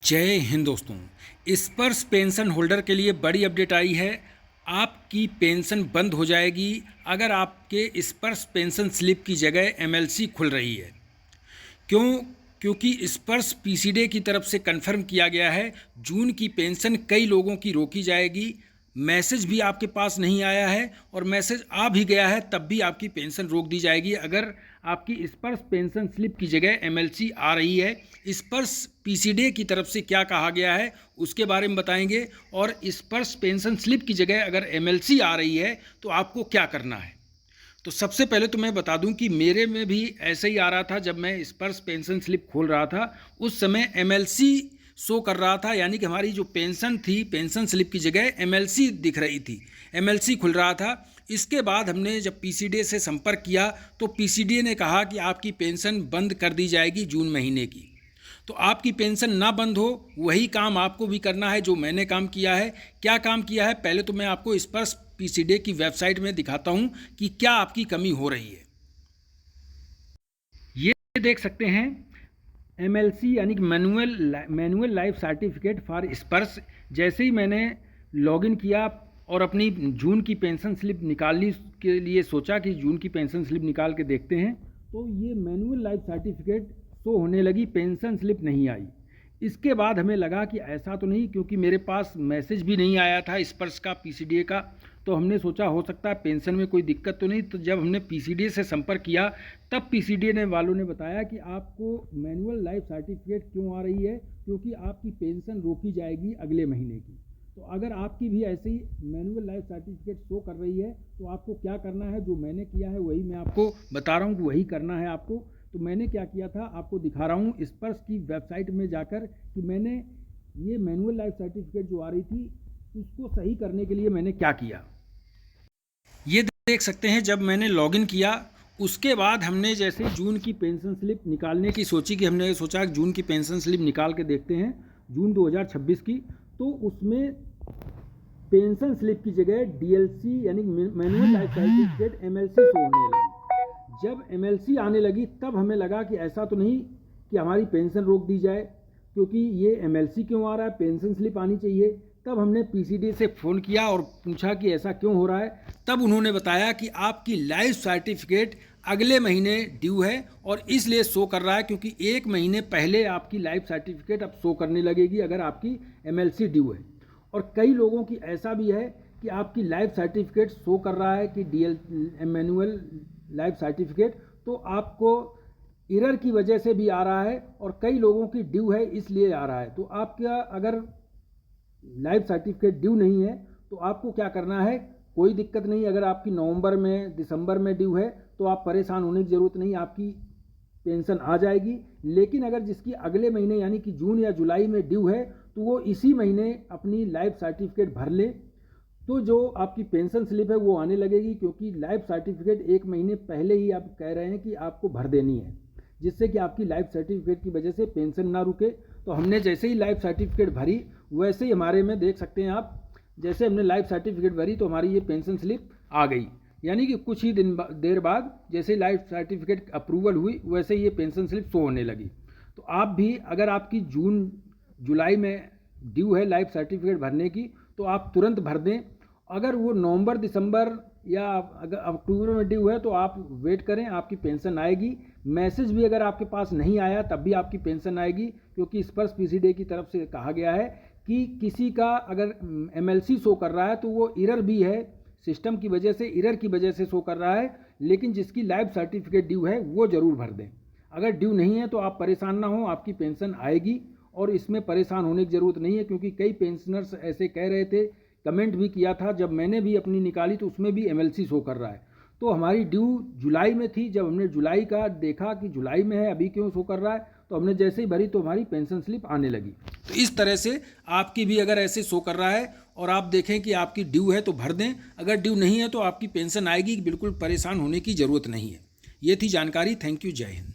जय हिंद दोस्तों। स्पर्श पेंशन होल्डर के लिए बड़ी अपडेट आई है। आपकी पेंशन बंद हो जाएगी अगर आपके स्पर्श पेंशन स्लिप की जगह एमएलसी खुल रही है। क्योंकि स्पर्श पीसीडे की तरफ से कंफर्म किया गया है जून की पेंशन कई लोगों की रोकी जाएगी। मैसेज भी आपके पास नहीं आया है और मैसेज आ भी गया है तब भी आपकी पेंशन रोक दी जाएगी अगर आपकी स्पर्श पेंशन स्लिप की जगह एमएलसी आ रही है। स्पर्श पीसीडे की तरफ से क्या कहा गया है उसके बारे में बताएंगे और स्पर्श पेंशन स्लिप की जगह अगर एमएलसी आ रही है तो आपको क्या करना है। तो सबसे पहले तो मैं बता दूं कि मेरे में भी ऐसे ही आ रहा था। जब मैं स्पर्श पेंशन स्लिप खोल रहा था उस समय एमएलसी शो कर रहा था, यानी कि हमारी जो पेंशन थी पेंशन स्लिप की जगह एमएलसी दिख रही थी, एमएलसी खुल रहा था। इसके बाद हमने जब पीसीडीए से संपर्क किया तो पीसीडीए ने कहा कि आपकी पेंशन बंद कर दी जाएगी जून महीने की। तो आपकी पेंशन ना बंद हो वही काम आपको भी करना है जो मैंने काम किया है। क्या काम किया है पहले तो मैं आपको स्पर्श पीसीडीए की वेबसाइट में दिखाता हूं कि क्या आपकी कमी हो रही है। ये देख सकते हैं एमएलसी यानी कि मैनुअल लाइफ सर्टिफिकेट फॉर स्पर्श। जैसे ही मैंने लॉगिन किया और अपनी जून की पेंशन स्लिप निकालने के लिए सोचा कि जून की पेंशन स्लिप निकाल के देखते हैं तो ये मैनुअल लाइफ सर्टिफिकेट शो होने लगी, पेंशन स्लिप नहीं आई। इसके बाद हमें लगा कि ऐसा तो नहीं, क्योंकि मेरे पास मैसेज भी नहीं आया था स्पर्श का पीसीडीए का, तो हमने सोचा हो सकता है पेंशन में कोई दिक्कत तो नहीं। तो जब हमने पीसीडीए से संपर्क किया तब पीसीडीए वालों ने बताया कि आपको मैनुअल लाइफ सर्टिफिकेट क्यों आ रही है, क्योंकि आपकी पेंशन रोकी जाएगी अगले महीने की। तो अगर आपकी भी ऐसे ही मैनुअल लाइफ सर्टिफिकेट शो कर रही है तो आपको क्या करना है, जो मैंने किया है वही मैं आपको बता रहा हूँ कि वही करना है आपको। तो मैंने क्या किया था आपको दिखा रहा हूँ स्पर्श की वेबसाइट में जाकर कि मैंने ये मैनुअल लाइफ सर्टिफिकेट जो आ रही थी उसको सही करने के लिए मैंने क्या किया। ये देख सकते हैं जब मैंने लॉगिन किया उसके बाद हमने जैसे जून की पेंशन स्लिप निकालने की सोची कि हमने सोचा कि जून की पेंशन स्लिप निकाल के देखते हैं जून 2026 की, तो उसमें पेंशन स्लिप की जगह डीएलसी यानी manual life certificate MLC show होने लगी। जब एमएलसी आने लगी तब हमें लगा कि ऐसा तो नहीं कि हमारी पेंशन रोक दी जाए, क्योंकि ये एमएलसी क्यों आ रहा है, पेंशन स्लिप आनी चाहिए। तब हमने पीसीडी से फ़ोन किया और पूछा कि ऐसा क्यों हो रहा है। तब उन्होंने बताया कि आपकी लाइफ सर्टिफिकेट अगले महीने ड्यू है और इसलिए शो कर रहा है, क्योंकि एक महीने पहले आपकी लाइफ सर्टिफिकेट अब शो करने लगेगी अगर आपकी एमएलसी ड्यू है। और कई लोगों की ऐसा भी है कि आपकी लाइफ सर्टिफिकेट शो कर रहा है कि मैनुअल लाइफ सर्टिफिकेट, तो आपको एरर की वजह से भी आ रहा है और कई लोगों की ड्यू है इसलिए आ रहा है। तो आपका अगर लाइफ सर्टिफिकेट ड्यू नहीं है तो आपको क्या करना है, कोई दिक्कत नहीं। अगर आपकी नवंबर में दिसंबर में ड्यू है तो आप परेशान होने की ज़रूरत नहीं, आपकी पेंशन आ जाएगी। लेकिन अगर जिसकी अगले महीने यानी कि जून या जुलाई में ड्यू है तो वो इसी महीने अपनी लाइफ सर्टिफिकेट भर ले, तो जो आपकी पेंशन स्लिप है वो आने लगेगी, क्योंकि लाइफ सर्टिफिकेट एक महीने पहले ही आप कह रहे हैं कि आपको भर देनी है, जिससे कि आपकी लाइफ सर्टिफिकेट की वजह से पेंशन ना रुके। तो हमने जैसे ही लाइफ सर्टिफिकेट भरी वैसे ही हमारे में देख सकते हैं आप, जैसे हमने लाइफ सर्टिफिकेट भरी तो हमारी ये पेंशन स्लिप आ गई। यानी कि कुछ ही देर बाद जैसे लाइफ सर्टिफिकेट अप्रूवल हुई वैसे ही ये पेंशन स्लिप शो होने लगी। तो आप भी अगर आपकी जून जुलाई में ड्यू है लाइफ सर्टिफिकेट भरने की तो आप तुरंत भर दें। अगर वो नवंबर दिसंबर या अगर अक्टूबर में ड्यू है तो आप वेट करें, आपकी पेंशन आएगी। मैसेज भी अगर आपके पास नहीं आया तब भी आपकी पेंशन आएगी, क्योंकि स्पर्श पीसीडीए की तरफ से कहा गया है कि किसी का अगर एमएलसी शो कर रहा है तो वो एरर भी है, सिस्टम की वजह से एरर की वजह से शो कर रहा है, लेकिन जिसकी लाइफ सर्टिफिकेट ड्यू है वो ज़रूर भर दें। अगर ड्यू नहीं है तो आप परेशान ना हो, आपकी पेंशन आएगी और इसमें परेशान होने की ज़रूरत नहीं है, क्योंकि कई पेंशनर्स ऐसे कह रहे थे, कमेंट भी किया था। जब मैंने भी अपनी निकाली तो उसमें भी एमएलसी शो कर रहा है। तो हमारी ड्यू जुलाई में थी, जब हमने जुलाई का देखा कि जुलाई में है अभी क्यों शो कर रहा है, तो हमने जैसे ही भरी तो हमारी पेंशन स्लिप आने लगी। तो इस तरह से आपकी भी अगर ऐसे शो कर रहा है और आप देखें कि आपकी ड्यू है तो भर दें, अगर ड्यू नहीं है तो आपकी पेंशन आएगी, बिल्कुल परेशान होने की ज़रूरत नहीं है। ये थी जानकारी। थैंक यू, जय हिंद।